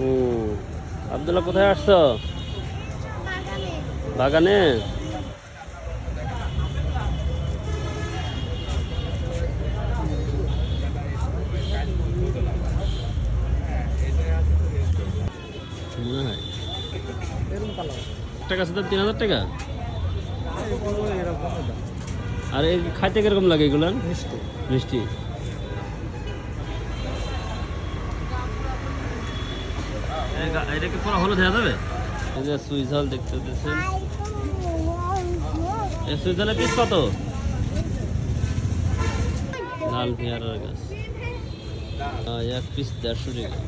ও আব্দুল্লাহ কোথায় আসছো? বাগানে। মনে হয় টাকা আছে 3000 টাকা। আর এই খাইতে কিরকম লাগে এগুলো? মিষ্টি মিষ্টি। এটা কি পুরো হলুদ হয়ে যাবে? এই যে সুইঝাল দেখতে পাচ্ছেন, এই সুইঝালের পিস কত? লাল পেয়ারার গাছ এক পিস 150 টাকা।